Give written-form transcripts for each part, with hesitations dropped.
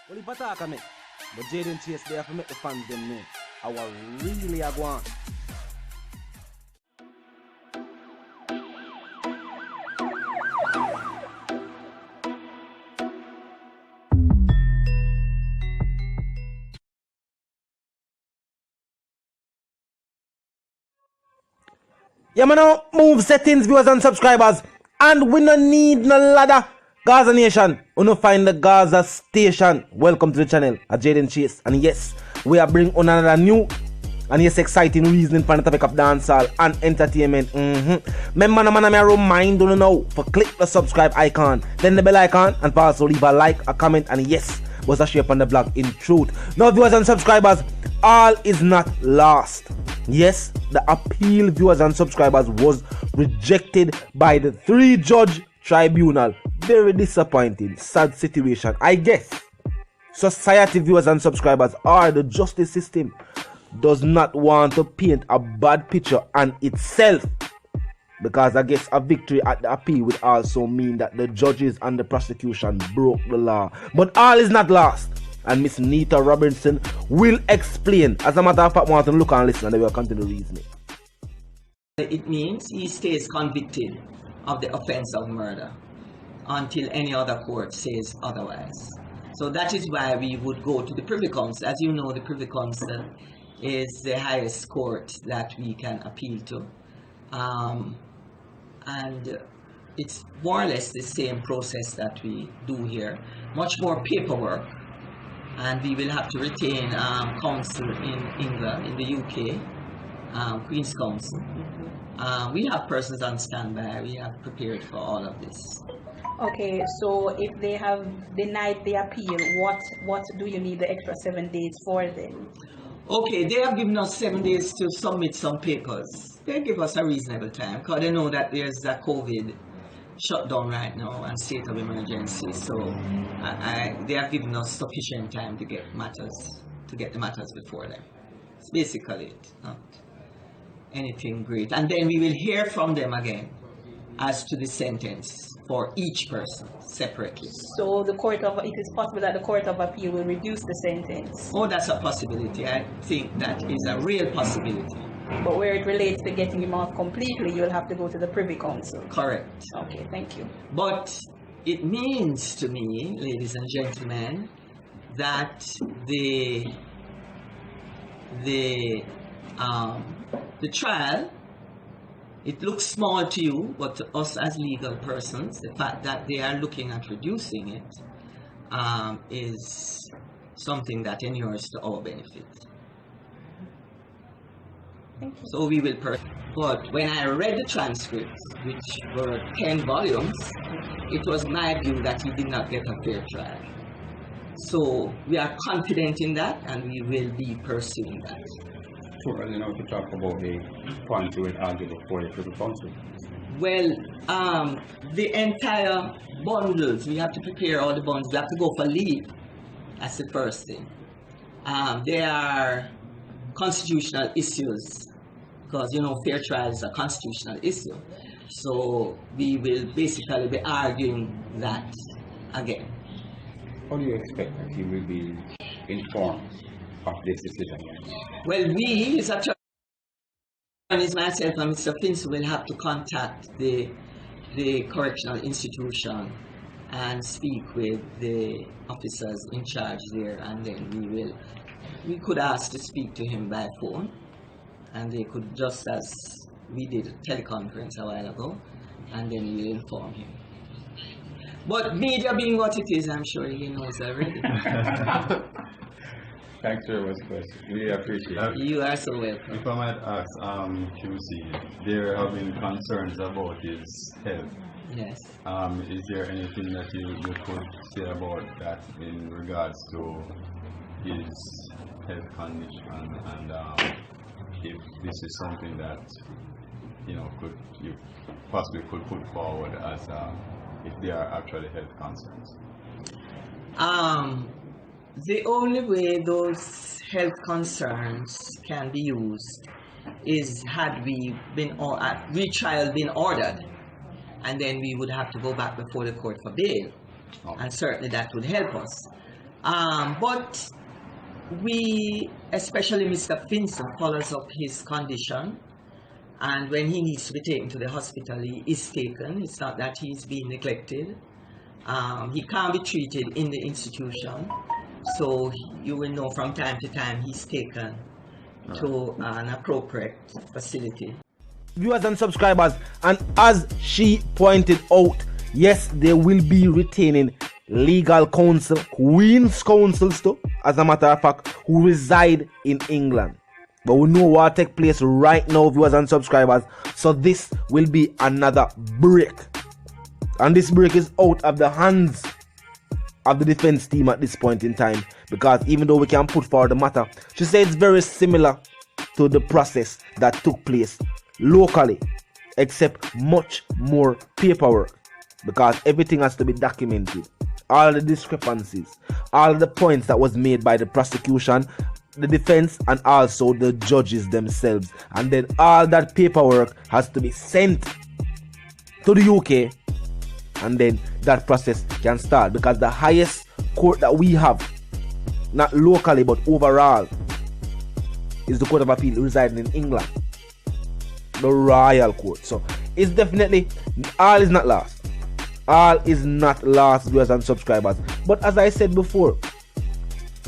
Well, if I talk of me, but Jaden Chase, they have to make the fans them know. I was really a go on. Yeah, man, now move settings, viewers and subscribers. And we no need no ladder. Gaza Nation, we no find the Gaza Station. Welcome to the channel, at Jaden Chase. And yes, we are bringing on another new and yes, exciting reasoning for the topic of dancehall and entertainment. Remember, man, I remind you now for click the subscribe icon, then the bell icon, and also leave a like, a comment, and yes, was a share on the blog in truth. Now, viewers and subscribers, all is not lost. Yes, the appeal, viewers and subscribers, was rejected by the 3-judge tribunal. Very disappointing, sad situation. I guess society, viewers and subscribers, or the justice system does not want to paint a bad picture on itself, because I guess a victory at the appeal would also mean that the judges and the prosecution broke the law. But all is not lost, and Miss Nita Robinson will explain. As a matter of fact, I want to look and listen, and they will continue reasoning. It means he stays convicted of the offense of murder until any other court says otherwise. So that is why we would go to the Privy Council. As you know, the Privy Council is the highest court that we can appeal to. And it's more or less the same process that we do here. Much more paperwork, and we will have to retain counsel in England, in the UK, Queen's Counsel. We have persons on standby. We have prepared for all of this. Okay, so if they have denied the appeal, what do you need the extra 7 days for then? Okay, they have given us 7 days to submit some papers. They give us a reasonable time because they know that there's a COVID shutdown right now and state of emergency. So they have given us sufficient time to get the matters before them. It's basically it, not anything great. And then we will hear from them again as to the sentence for each person separately. So it is possible that the Court of Appeal will reduce the sentence? Oh, that's a possibility. I think that is a real possibility. But where it relates to getting him off completely, you'll have to go to the Privy Council. Correct. Okay, thank you. But it means to me, ladies and gentlemen, that the trial, it looks small to you, but to us as legal persons, the fact that they are looking at reducing it is something that inures to our benefit. Thank you. So we will but when I read the transcripts, which were 10 volumes, it was my view that he did not get a fair trial. So we are confident in that, and we will be pursuing that. Too early now to talk about the point you will argue before the Privy Council. Well, the entire bundles, we have to prepare all the bundles. We have to go for leave. That's the first thing. There are constitutional issues, because you know fair trial is a constitutional issue. So we will basically be arguing that again. How do you expect that he will be informed of this decision? Well, we, as attorneys, myself and Mr. Finch, will have to contact the correctional institution and speak with the officers in charge there, and then we could ask to speak to him by phone, and they could, just as we did a teleconference a while ago, and then we'll inform him. But media being what it is, I'm sure he knows already. Thanks very much, Chris. Really appreciate it. You are so welcome. If I might ask, QC, there have been concerns about his health. Yes. Is there anything that you could say about that in regards to his health condition, and if this is something that you possibly could put forward as if there are actually health concerns? The only way those health concerns can be used is had retrial been ordered, and then we would have to go back before the court for bail, and certainly that would help us. But we, especially Mr. Finson, follows up his condition, and when he needs to be taken to the hospital, he is taken. It's not that he's being neglected. He can't be treated in the institution, so you will know from time to time he's taken to an appropriate facility. Viewers and subscribers, and as she pointed out, yes, they will be retaining legal counsel, Queen's counsels too, as a matter of fact, who reside in England. But we know what take place right now, viewers and subscribers, so this will be another break. And this break is out of the hands of the defense team at this point in time, because even though we can put forward the matter, she said it's very similar to the process that took place locally, except much more paperwork, because everything has to be documented. All the discrepancies, all the points that was made by the prosecution, the defense, and also the judges themselves, and then all that paperwork has to be sent to the UK, and then that process can start, because the highest court that we have, not locally but overall, is the Court of Appeal residing in England, the Royal Court. So it's definitely, all is not lost. All is not lost, viewers and subscribers. But as I said before,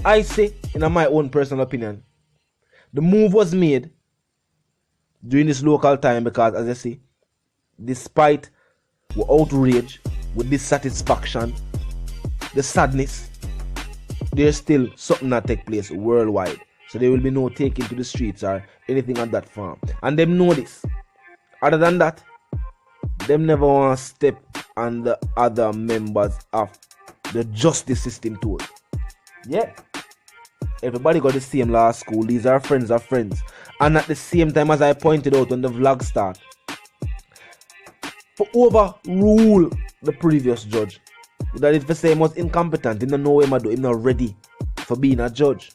I say, in my own personal opinion, the move was made during this local time because, as I say, despite the outrage, with dissatisfaction, the sadness, there's still something that take place worldwide. So there will be no taking to the streets or anything on that farm. And them know this. Other than that, them never want to step on the other members of the justice system too. Yeah. Everybody got the same law school. These are friends of friends. And at the same time, as I pointed out when the vlog started, for overrule the previous judge, that is for say he was incompetent, he don't know what he do, he not ready for being a judge.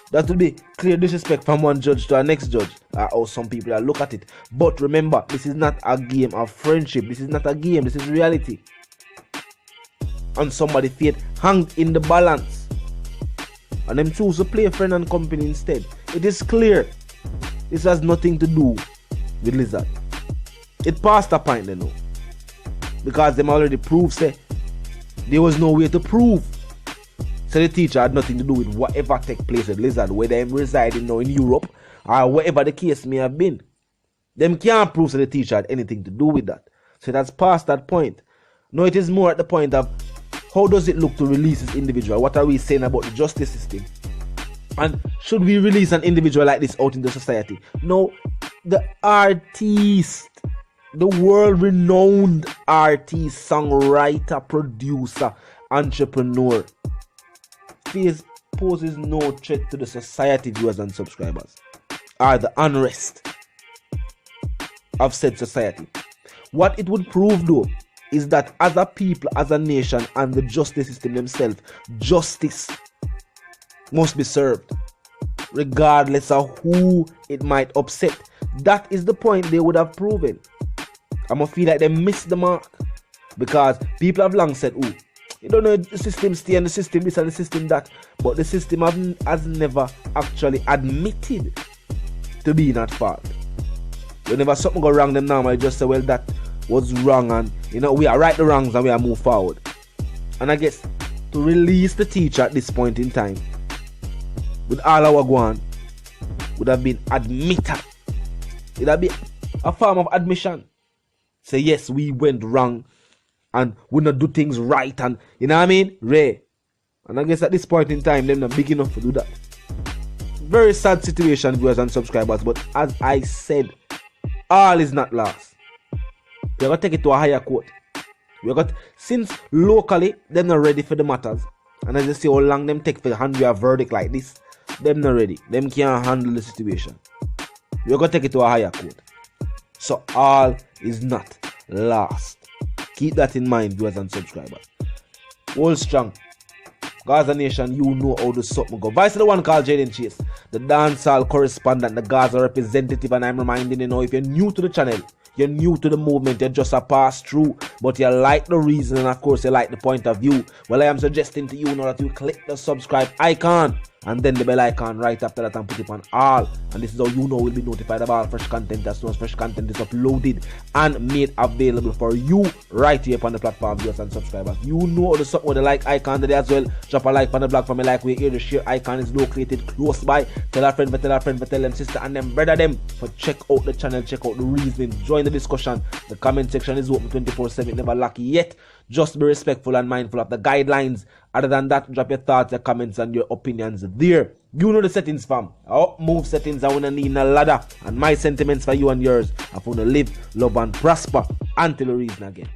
That would be clear disrespect from one judge to our next judge, or some people that look at it. But remember, this is not a game of friendship. This is not a game. This is reality. And somebody's fate hung in the balance, and them choose to play friend and company instead. It is clear this has nothing to do with Lizard. It passed the point they know, because them already proved say there was no way to prove. So the teacher had nothing to do with whatever take place with Lizard, whether I'm residing now in Europe or whatever the case may have been. Them can't prove that the teacher had anything to do with that. So that's past that point. No, it is more at the point of how does it look to release this individual? What are we saying about the justice system? And should we release an individual like this out in the society? No, the artist, the world-renowned artist, songwriter, producer, entrepreneur, poses no threat to the society, viewers and subscribers, or the unrest of said society. What it would prove though is that as a people, as a nation, and the justice system themselves, justice must be served regardless of who it might upset. That is the point they would have proven. I'm gonna feel like they missed the mark, because people have long said, oh, you don't know, the system stay and the system this and the system that, but the system has never actually admitted to being at fault. Whenever something go wrong, them normally just say, well, that was wrong, and we are right the wrongs and we are move forward. And I guess to release the teacher at this point in time, with all our going, would have been admitted. It would have been a form of admission. Say, yes, we went wrong and we not do things right, and you know what I mean? Ray. And I guess at this point in time, they're not big enough to do that. Very sad situation, viewers and subscribers, but as I said, all is not lost. We're gonna take it to a higher court. Since locally, they're not ready for the matters. And as you see how long them take for handle a verdict like this, them not ready. Them can't handle the situation. We're gonna take it to a higher court. So all is not lost. Keep that in mind, viewers and subscribers. Hold strong. Gaza Nation, you know how the something go. Vice the one called Jaden Chase, the dancehall correspondent, the Gaza representative, and I'm reminding you now, if you're new to the channel, you're new to the movement, you're just a pass through, but you like the reason and of course you like the point of view, well, I am suggesting to you now that you click the subscribe icon and then the bell icon right after that and put it on all, and this is how you know we'll be notified about fresh content as soon as fresh content is uploaded and made available for you right here on the platform, viewers and subscribers. You know the support the like icon there as well. Drop a like on the blog for me like we here. The share icon is located close by. Tell a friend, tell them sister and them brother them. But check out the channel, check out the reasoning, join the discussion. The comment section is open 24/7, never lucky yet. Just be respectful and mindful of the guidelines. Other than that, drop your thoughts, your comments, and your opinions there. You know the settings, fam. Up move settings, I wanna need a ladder. And my sentiments for you and yours, I wanna live, love, and prosper until the reason again.